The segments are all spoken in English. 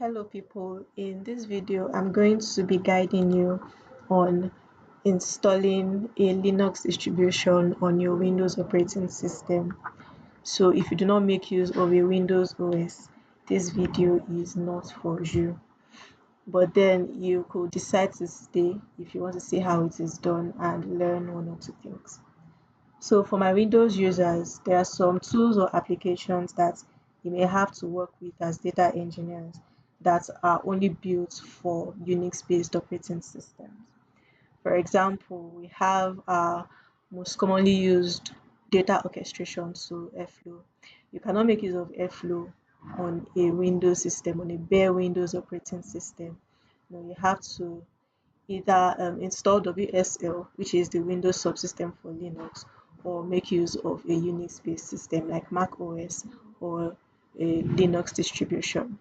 Hello people, in this video I'm going to be guiding you on installing a Linux distribution on your Windows operating system. So if you do not make use of a Windows OS, this video is not for you. But then you could decide to stay if you want to see how it is done and learn one or two things. So for my Windows users, there are some tools or applications that you may have to work with as data engineers that are only built for Unix-based operating systems. For example, we have our most commonly used data orchestration tool, Airflow. You cannot make use of Airflow on a Windows system, on a bare Windows operating system. You have to either install WSL, which is the Windows subsystem for Linux, or make use of a Unix-based system like Mac OS or a Linux distribution.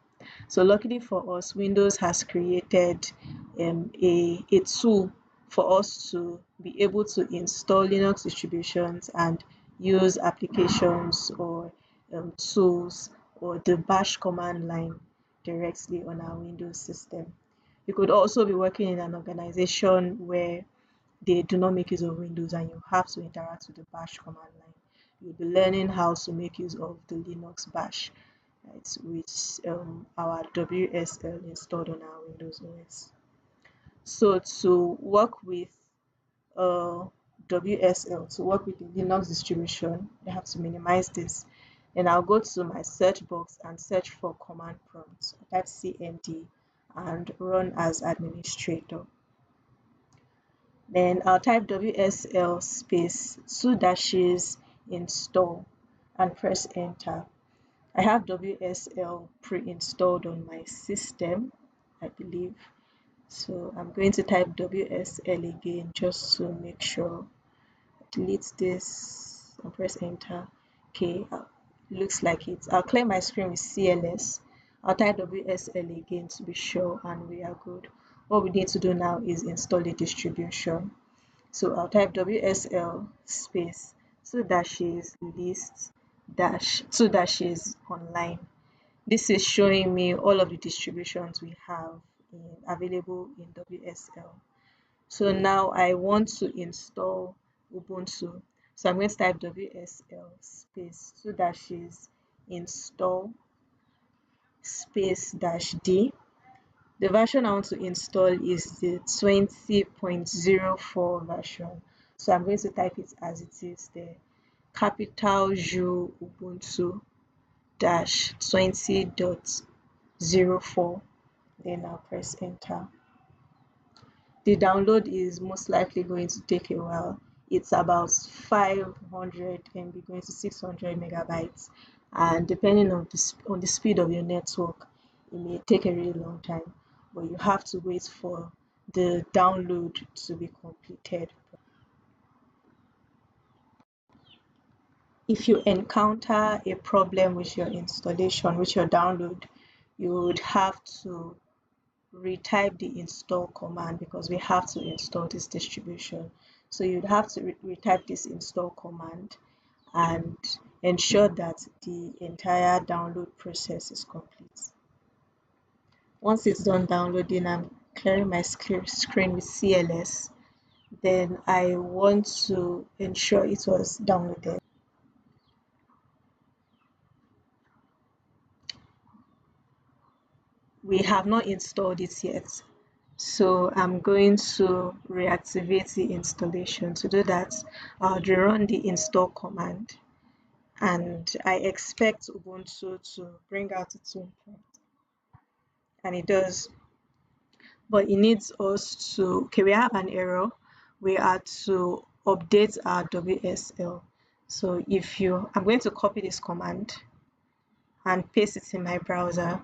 So luckily for us, Windows has created a tool for us to be able to install Linux distributions and use applications or tools or the bash command line directly on our Windows system. You could also be working in an organization where they do not make use of Windows and you have to interact with the bash command line. You'll be learning how to make use of the Linux bash, right, with our WSL installed on our Windows OS. So to work with uh, WSL, to work with the Linux distribution, I have to minimize this. And I'll go to my search box and search for command prompt. Type cmd and run as administrator. Then I'll type WSL space two dashes install and press enter. I have WSL pre-installed on my system, I believe. So I'm going to type WSL again just to make sure. Delete this and press enter. Okay, looks like it. I'll clear my screen with CLS. I'll type WSL again to be sure and we are good. What we need to do now is install the distribution. So I'll type WSL space two dashes list dash two dashes online. This is showing me all of the distributions we have available in WSL. So now I want to install Ubuntu. So I'm going to type WSL space two dashes install space dash D. The version I want to install is the 20.04 version. So I'm going to type it as it is there. Capital U Ubuntu dash 20.04. Then I'll press enter. The download is most likely going to take a while. It's about 500 MB going to 600 megabytes, and depending on the speed of your network, it may take a really long time, but you have to wait for the download to be completed. If you encounter a problem with your installation, with your download, you would have to retype the install command because we have to install this distribution. So you'd have to retype this install command and ensure that the entire download process is complete. Once it's done downloading, I'm clearing my screen with CLS. Then I want to ensure it was downloaded. We have not installed it yet. So I'm going to reactivate the installation. To do that, I'll run the install command and I expect Ubuntu to bring out its own prompt. And it does. But it needs us to, okay, we have an error. We are to update our WSL. So I'm going to copy this command and paste it in my browser.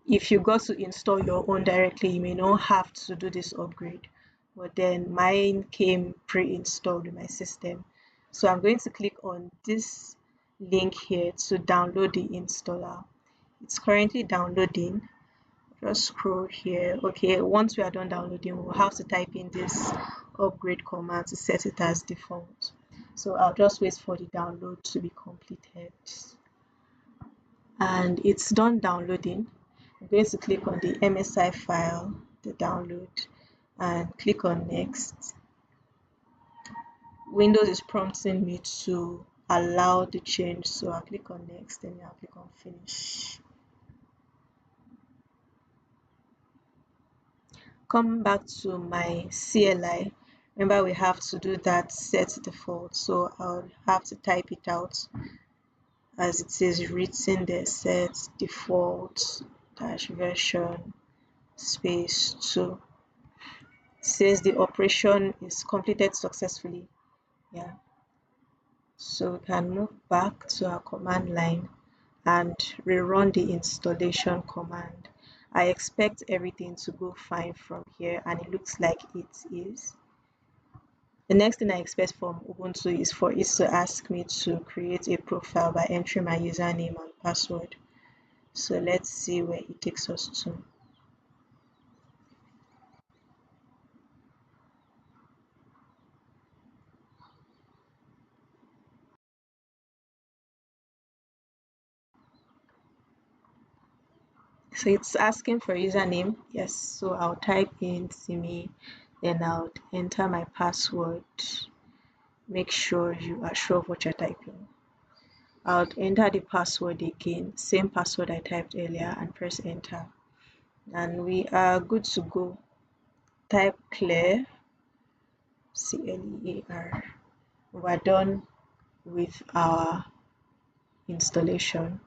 If you got to install your own directly, you may not have to do this upgrade, but then mine came pre-installed in my system. So I'm going to click on this link here to download the installer. It's currently downloading. Just scroll here. Okay, once we are done downloading, we'll have to type in this upgrade command to set it as default. So I'll just wait for the download to be completed. And it's done downloading. I'm going to click on the MSI file, the download, and click on next. Windows is prompting me to allow the change, so I'll click on next and I'll click on finish. Come back to my CLI. Remember, we have to do that set default, so I'll have to type it out as it is written there, set default dash version space 2. It says the operation is completed successfully. Yeah, so we can move back to our command line and rerun the installation command. I expect everything to go fine from here, and it looks like it is. The next thing I expect from Ubuntu is for it to ask me to create a profile by entering my username and password. So let's see where it takes us to. So it's asking for username. Yes, so I'll type in Simi, then I'll enter my password. Make sure you are sure of what you're typing. I'll enter the password again, same password I typed earlier, and press enter. And we are good to go. Type clear, CLEAR. We're done with our installation.